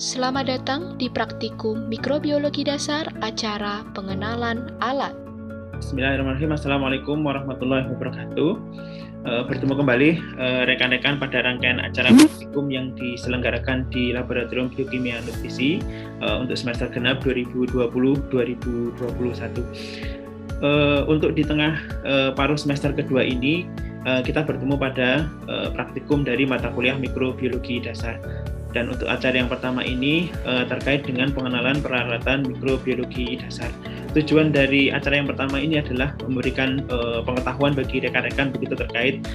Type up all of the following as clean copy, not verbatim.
Selamat datang di Praktikum Mikrobiologi Dasar acara Pengenalan Alat. Bismillahirrahmanirrahim. Assalamualaikum warahmatullahi wabarakatuh. Bertemu kembali rekan-rekan pada rangkaian acara praktikum yang diselenggarakan di Laboratorium Biokimia Nutrisi untuk semester genap 2020-2021. Untuk di tengah paruh semester kedua ini, kita bertemu pada praktikum dari mata kuliah Mikrobiologi Dasar. Dan untuk acara yang pertama ini terkait dengan pengenalan peralatan mikrobiologi dasar. Tujuan dari acara yang pertama ini adalah memberikan pengetahuan bagi rekan-rekan begitu terkait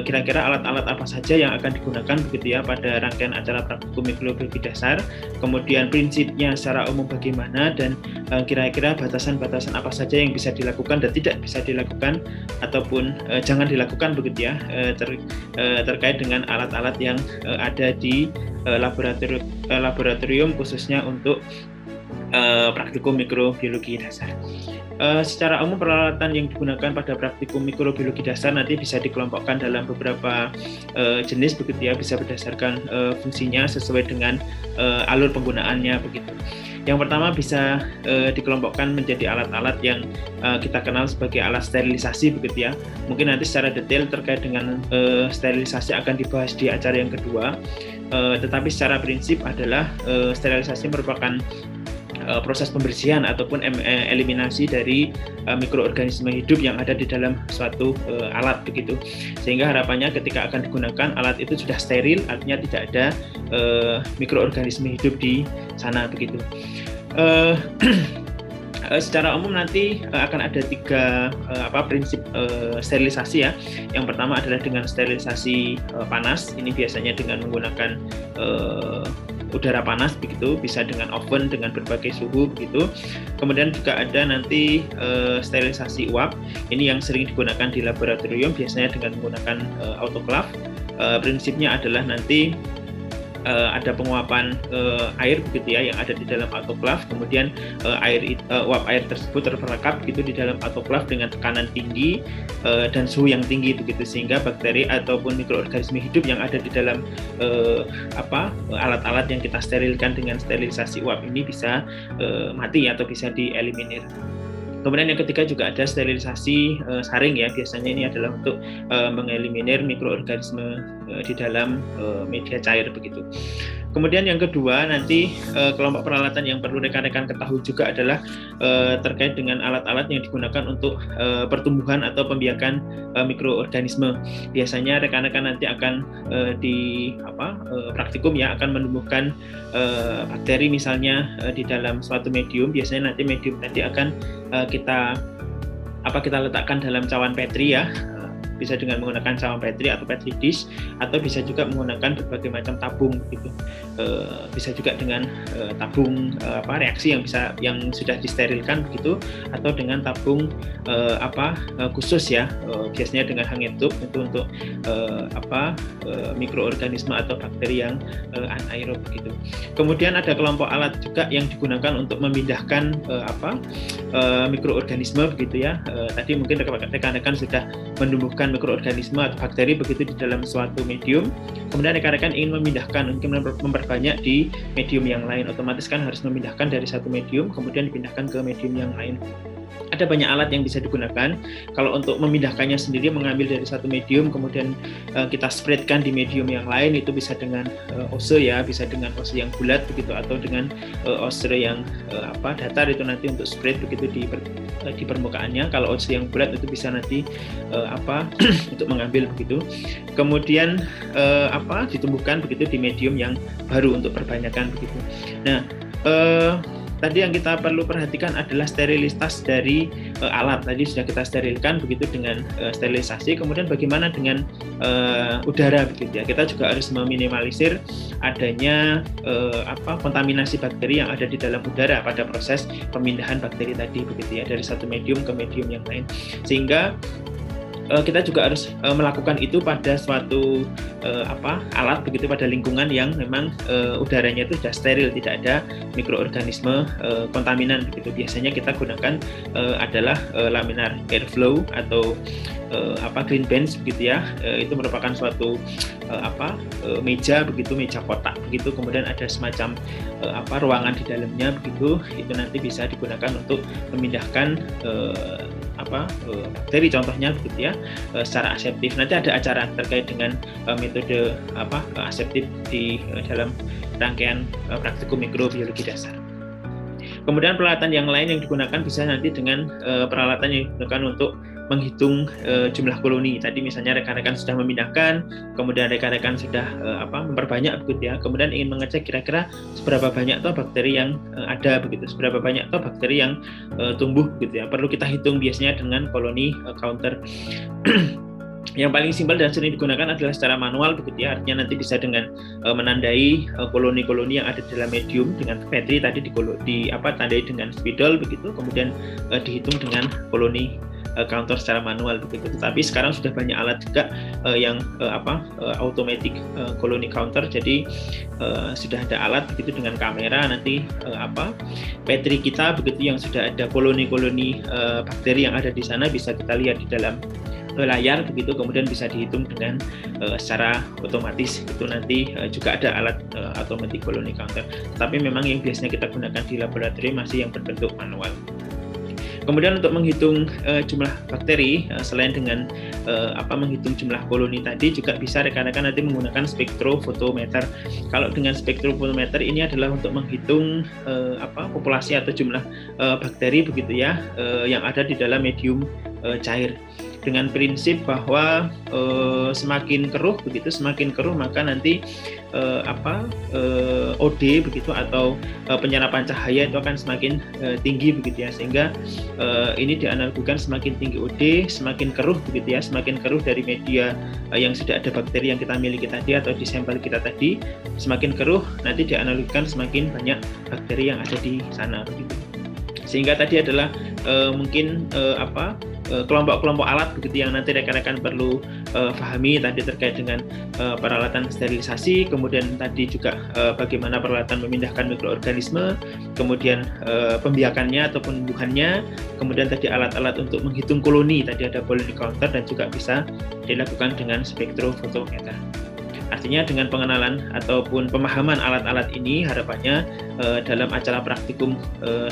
kira-kira alat-alat apa saja yang akan digunakan begitu ya pada rangkaian acara praktikum mikrobiologi dasar, kemudian prinsipnya secara umum bagaimana, dan kira-kira batasan-batasan apa saja yang bisa dilakukan dan tidak bisa dilakukan ataupun jangan dilakukan begitu ya terkait dengan alat-alat yang ada di laboratorium khususnya untuk praktikum mikrobiologi dasar. Secara umum peralatan yang digunakan pada praktikum mikrobiologi dasar nanti bisa dikelompokkan dalam beberapa jenis begitu ya, bisa berdasarkan fungsinya sesuai dengan alur penggunaannya begitu. Yang pertama bisa dikelompokkan menjadi alat-alat yang kita kenal sebagai alat sterilisasi begitu ya. Mungkin nanti secara detail terkait dengan sterilisasi akan dibahas di acara yang kedua. Tetapi secara prinsip adalah sterilisasi merupakan proses pembersihan ataupun eliminasi dari mikroorganisme hidup yang ada di dalam suatu alat begitu. Sehingga harapannya ketika akan digunakan alat itu sudah steril, artinya tidak ada mikroorganisme hidup di sana begitu. Secara umum nanti akan ada tiga prinsip sterilisasi ya. Yang pertama adalah dengan sterilisasi panas. Ini biasanya dengan menggunakan udara panas begitu, bisa dengan oven dengan berbagai suhu begitu. Kemudian juga ada nanti sterilisasi uap. Ini yang sering digunakan di laboratorium, biasanya dengan menggunakan autoclave. Prinsipnya adalah nanti ada penguapan air begitu ya yang ada di dalam autoclave, kemudian uap air tersebut terperangkap gitu di dalam autoclave dengan tekanan tinggi dan suhu yang tinggi begitu, sehingga bakteri ataupun mikroorganisme hidup yang ada di dalam alat-alat yang kita sterilkan dengan sterilisasi uap ini bisa mati atau bisa dieliminir. Kemudian yang ketiga juga ada sterilisasi saring ya, biasanya ini adalah untuk mengeliminir mikroorganisme di dalam media cair begitu. Kemudian yang kedua nanti kelompok peralatan yang perlu rekan-rekan ketahui juga adalah terkait dengan alat-alat yang digunakan untuk pertumbuhan atau pembiakan mikroorganisme. Biasanya rekan-rekan nanti akan di praktikum ya akan menumbuhkan bakteri misalnya di dalam suatu medium. Biasanya nanti medium nanti akan kita letakkan dalam cawan petri ya, bisa dengan menggunakan cawan petri atau petri dish, atau bisa juga menggunakan berbagai macam tabung gitu. Bisa juga dengan tabung reaksi yang sudah disterilkan begitu, atau dengan tabung khusus ya, biasanya dengan hanging tube itu untuk mikroorganisme atau bakteri yang anaerob begitu. Kemudian ada kelompok alat juga yang digunakan untuk memindahkan mikroorganisme begitu ya. Tadi mungkin rekan-rekan sudah menumbuhkan mikroorganisme atau bakteri begitu di dalam suatu medium, kemudian rekan-rekan ingin memindahkan, mungkin memperbanyak di medium yang lain, otomatis kan harus memindahkan dari satu medium kemudian dipindahkan ke medium yang lain. Ada banyak alat yang bisa digunakan. Kalau untuk memindahkannya sendiri, mengambil dari satu medium kemudian kita spreadkan di medium yang lain, itu bisa dengan ose ya, bisa dengan ose yang bulat begitu, atau dengan ose yang datar, itu nanti untuk spread begitu di permukaannya. Kalau ose yang bulat itu bisa nanti untuk mengambil begitu. Kemudian ditumbuhkan begitu di medium yang baru untuk perbanyakan begitu. Nah, tadi yang kita perlu perhatikan adalah sterilitas dari alat. Tadi sudah kita sterilkan begitu dengan sterilisasi. Kemudian bagaimana dengan udara begitu ya? Kita juga harus meminimalisir adanya kontaminasi bakteri yang ada di dalam udara pada proses pemindahan bakteri tadi begitu ya, dari satu medium ke medium yang lain. Sehingga kita juga harus melakukan itu pada suatu alat begitu, pada lingkungan yang memang udaranya itu sudah steril, tidak ada mikroorganisme kontaminan begitu. Biasanya kita gunakan adalah laminar airflow atau clean bench begitu ya. Itu merupakan suatu meja begitu, meja kotak begitu, kemudian ada semacam ruangan di dalamnya begitu. Itu nanti bisa digunakan untuk memindahkan bakteri contohnya begitu ya, secara aseptif. Nanti ada acara terkait dengan metode aseptif di dalam rangkaian praktikum mikrobiologi dasar. Kemudian peralatan yang lain yang digunakan bisa nanti dengan peralatan yang digunakan untuk menghitung jumlah koloni. Tadi misalnya rekan-rekan sudah memindahkan, kemudian rekan-rekan sudah memperbanyak begitu ya. Kemudian ingin mengecek kira-kira seberapa banyak toh bakteri yang ada begitu, seberapa banyak toh bakteri yang tumbuh begitu ya. Perlu kita hitung biasanya dengan koloni counter. Yang paling simpel dan sering digunakan adalah secara manual begitu ya, artinya nanti bisa dengan menandai koloni-koloni yang ada dalam medium dengan Petri tadi ditandai dengan spidol begitu, kemudian dihitung dengan koloni counter secara manual begitu. Tetapi sekarang sudah banyak alat juga yang automatic colony counter, jadi sudah ada alat begitu dengan kamera nanti Petri kita begitu yang sudah ada koloni-koloni bakteri yang ada di sana bisa kita lihat di dalam layar begitu, kemudian bisa dihitung dengan secara otomatis. Itu nanti juga ada alat automatic colony counter, tapi memang yang biasanya kita gunakan di laboratorium masih yang berbentuk manual. Kemudian untuk menghitung jumlah bakteri, selain dengan menghitung jumlah koloni tadi, juga bisa rekan-rekan nanti menggunakan spektrofotometer. Kalau dengan spektrofotometer ini adalah untuk menghitung populasi atau jumlah bakteri begitu ya, yang ada di dalam medium cair, dengan prinsip bahwa semakin keruh maka nanti OD begitu atau penyerapan cahaya itu akan semakin tinggi begitu ya, sehingga ini dianalogikan semakin tinggi OD semakin keruh begitu ya, semakin keruh dari media yang sudah ada bakteri yang kita miliki tadi atau di sampel kita tadi, semakin keruh nanti dianalogikan semakin banyak bakteri yang ada di sana begitu. Sehingga tadi adalah mungkin kelompok-kelompok alat begitu yang nanti rekan-rekan perlu pahami tadi terkait dengan peralatan sterilisasi, kemudian tadi juga bagaimana peralatan memindahkan mikroorganisme, kemudian pembiakannya atau penumbuhannya, kemudian tadi alat-alat untuk menghitung koloni, tadi ada colony counter dan juga bisa dilakukan dengan spektrofotometer. Artinya dengan pengenalan ataupun pemahaman alat-alat ini, harapannya dalam acara praktikum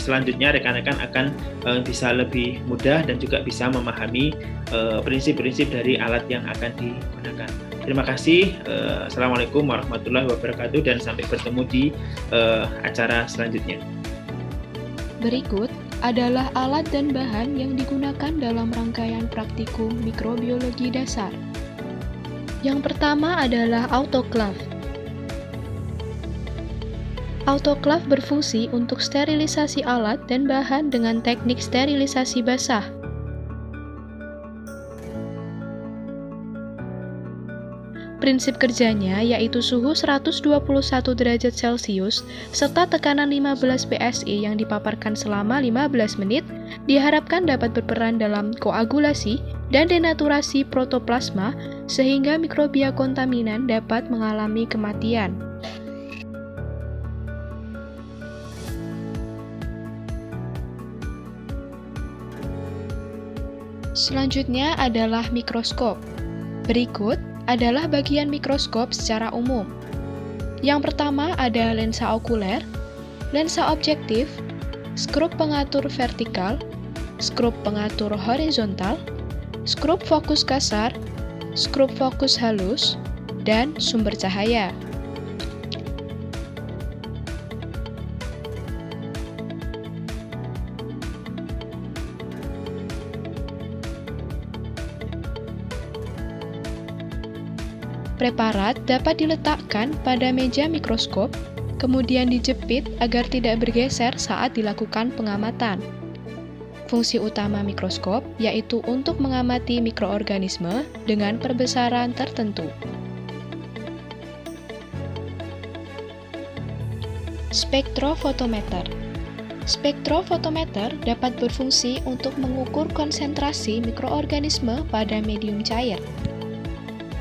selanjutnya rekan-rekan akan bisa lebih mudah dan juga bisa memahami prinsip-prinsip dari alat yang akan digunakan. Terima kasih. Assalamualaikum warahmatullahi wabarakatuh dan sampai bertemu di acara selanjutnya. Berikut adalah alat dan bahan yang digunakan dalam rangkaian praktikum mikrobiologi dasar. Yang pertama adalah autoclave. Autoclave berfungsi untuk sterilisasi alat dan bahan dengan teknik sterilisasi basah. Prinsip kerjanya yaitu suhu 121 derajat Celcius serta tekanan 15 PSI yang dipaparkan selama 15 menit diharapkan dapat berperan dalam koagulasi dan denaturasi protoplasma sehingga mikrobia kontaminan dapat mengalami kematian. Selanjutnya adalah mikroskop. Berikut adalah bagian mikroskop secara umum. Yang pertama ada lensa okuler, lensa objektif, skrup pengatur vertikal, skrup pengatur horizontal, skrup fokus kasar, skrup fokus halus, dan sumber cahaya. Preparat dapat diletakkan pada meja mikroskop, kemudian dijepit agar tidak bergeser saat dilakukan pengamatan. Fungsi utama mikroskop yaitu untuk mengamati mikroorganisme dengan perbesaran tertentu. Spektrofotometer. Spektrofotometer dapat berfungsi untuk mengukur konsentrasi mikroorganisme pada medium cair.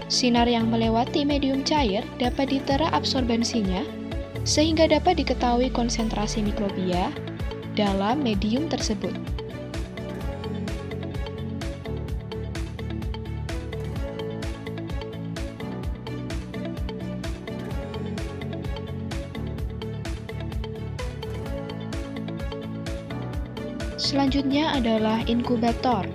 Sinar yang melewati medium cair dapat ditera absorbensinya, sehingga dapat diketahui konsentrasi mikrobia dalam medium tersebut. Selanjutnya adalah inkubator.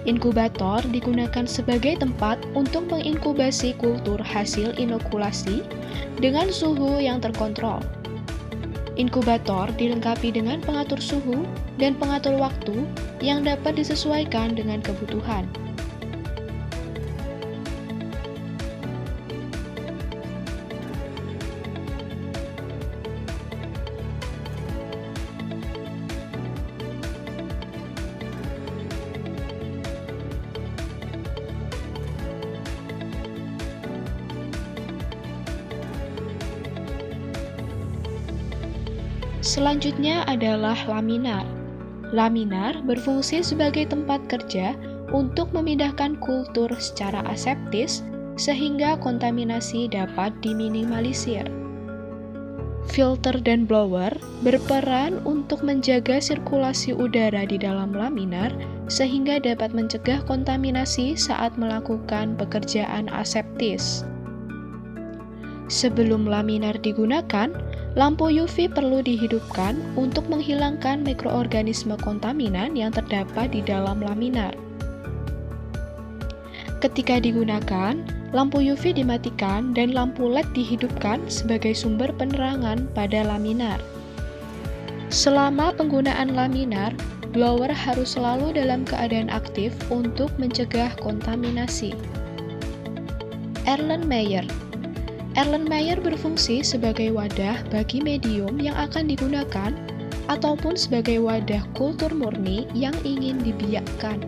Inkubator digunakan sebagai tempat untuk menginkubasi kultur hasil inokulasi dengan suhu yang terkontrol. Inkubator dilengkapi dengan pengatur suhu dan pengatur waktu yang dapat disesuaikan dengan kebutuhan. Selanjutnya adalah laminar. Laminar berfungsi sebagai tempat kerja untuk memindahkan kultur secara aseptis sehingga kontaminasi dapat diminimalisir. Filter dan blower berperan untuk menjaga sirkulasi udara di dalam laminar sehingga dapat mencegah kontaminasi saat melakukan pekerjaan aseptis. Sebelum laminar digunakan, lampu UV perlu dihidupkan untuk menghilangkan mikroorganisme kontaminan yang terdapat di dalam laminar. Ketika digunakan, lampu UV dimatikan dan lampu LED dihidupkan sebagai sumber penerangan pada laminar. Selama penggunaan laminar, blower harus selalu dalam keadaan aktif untuk mencegah kontaminasi. Erlenmeyer berfungsi sebagai wadah bagi medium yang akan digunakan ataupun sebagai wadah kultur murni yang ingin dibiakkan.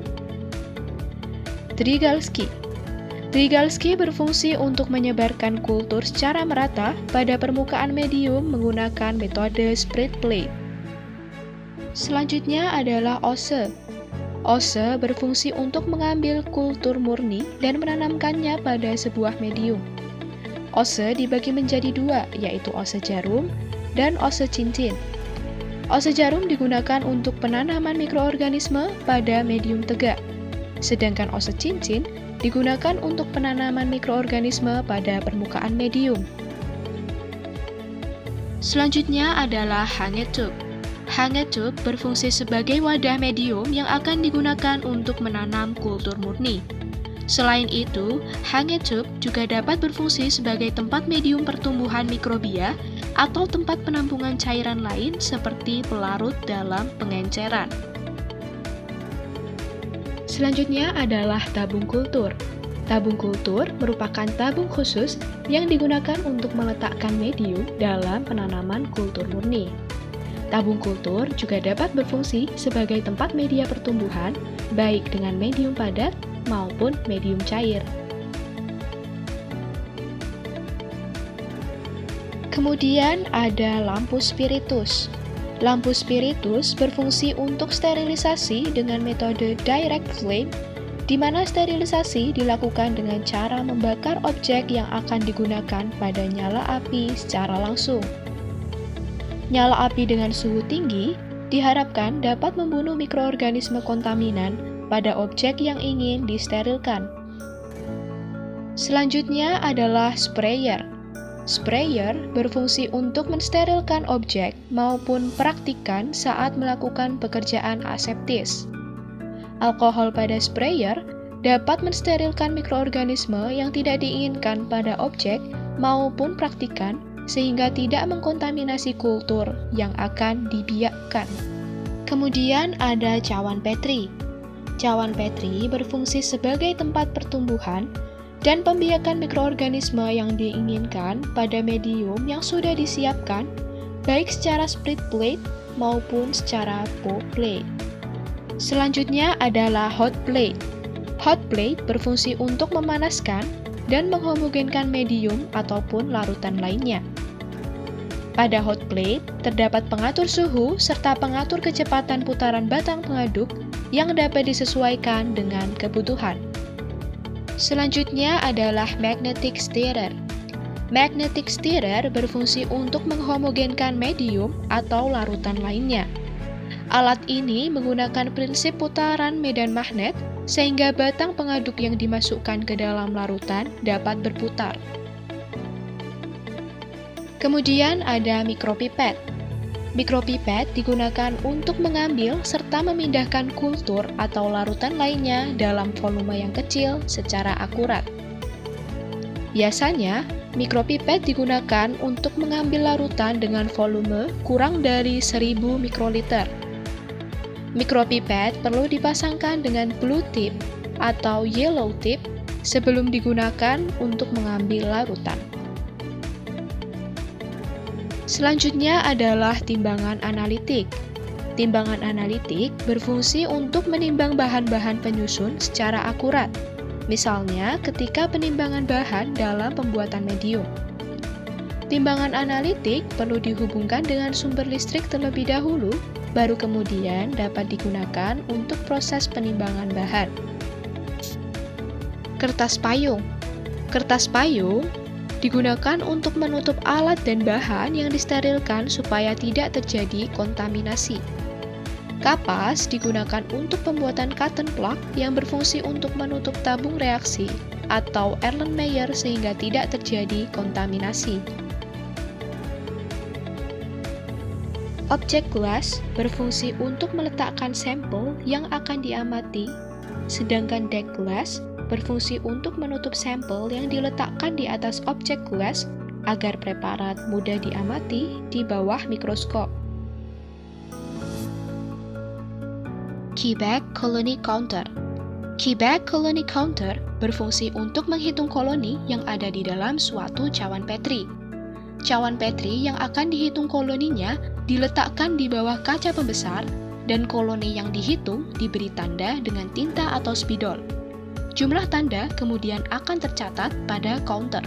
Drygalski berfungsi untuk menyebarkan kultur secara merata pada permukaan medium menggunakan metode spread plate. Selanjutnya adalah Ose. Ose berfungsi untuk mengambil kultur murni dan menanamkannya pada sebuah medium. Ose dibagi menjadi dua, yaitu ose jarum dan ose cincin. Ose jarum digunakan untuk penanaman mikroorganisme pada medium tegak, sedangkan ose cincin digunakan untuk penanaman mikroorganisme pada permukaan medium. Selanjutnya adalah Hanger tube. Hanger tube berfungsi sebagai wadah medium yang akan digunakan untuk menanam kultur murni. Selain itu, Hanger tube juga dapat berfungsi sebagai tempat medium pertumbuhan mikrobia atau tempat penampungan cairan lain seperti pelarut dalam pengenceran. Selanjutnya adalah tabung kultur. Tabung kultur merupakan tabung khusus yang digunakan untuk meletakkan medium dalam penanaman kultur murni. Tabung kultur juga dapat berfungsi sebagai tempat media pertumbuhan, baik dengan medium padat maupun medium cair. Kemudian ada lampu spiritus. Lampu spiritus berfungsi untuk sterilisasi dengan metode direct flame, di mana sterilisasi dilakukan dengan cara membakar objek yang akan digunakan pada nyala api secara langsung. Nyala api dengan suhu tinggi diharapkan dapat membunuh mikroorganisme kontaminan pada objek yang ingin disterilkan. Selanjutnya adalah sprayer. Sprayer berfungsi untuk mensterilkan objek maupun praktikan saat melakukan pekerjaan aseptis. Alkohol pada sprayer dapat mensterilkan mikroorganisme yang tidak diinginkan pada objek maupun praktikan sehingga tidak mengkontaminasi kultur yang akan dibiakkan. Kemudian ada cawan Petri. Cawan Petri berfungsi sebagai tempat pertumbuhan dan pembiakan mikroorganisme yang diinginkan pada medium yang sudah disiapkan, baik secara split plate maupun secara bow plate. Selanjutnya adalah hot plate. Hot plate berfungsi untuk memanaskan dan menghomogenkan medium ataupun larutan lainnya. Pada hot plate, terdapat pengatur suhu serta pengatur kecepatan putaran batang pengaduk yang dapat disesuaikan dengan kebutuhan. Selanjutnya adalah magnetic stirrer. Magnetic stirrer berfungsi untuk menghomogenkan medium atau larutan lainnya. Alat ini menggunakan prinsip putaran medan magnet sehingga batang pengaduk yang dimasukkan ke dalam larutan dapat berputar. Kemudian ada mikropipet. Mikropipet digunakan untuk mengambil serta memindahkan kultur atau larutan lainnya dalam volume yang kecil secara akurat. Biasanya, mikropipet digunakan untuk mengambil larutan dengan volume kurang dari 1000 mikroliter. Mikropipet perlu dipasangkan dengan blue tip atau yellow tip sebelum digunakan untuk mengambil larutan. Selanjutnya adalah timbangan analitik. Timbangan analitik berfungsi untuk menimbang bahan-bahan penyusun secara akurat, misalnya ketika penimbangan bahan dalam pembuatan medium. Timbangan analitik perlu dihubungkan dengan sumber listrik terlebih dahulu, baru kemudian dapat digunakan untuk proses penimbangan bahan. Kertas payung. Kertas payung digunakan untuk menutup alat dan bahan yang disterilkan supaya tidak terjadi kontaminasi. Kapas digunakan untuk pembuatan cotton plug yang berfungsi untuk menutup tabung reaksi atau Erlenmeyer sehingga tidak terjadi kontaminasi. Objek glass berfungsi untuk meletakkan sampel yang akan diamati, sedangkan deck glass berfungsi untuk menutup sampel yang diletakkan di atas objek glass agar preparat mudah diamati di bawah mikroskop. Quebec Colony Counter. Quebec Colony Counter berfungsi untuk menghitung koloni yang ada di dalam suatu cawan Petri. Cawan Petri yang akan dihitung koloninya diletakkan di bawah kaca pembesar dan koloni yang dihitung diberi tanda dengan tinta atau spidol. Jumlah tanda kemudian akan tercatat pada counter.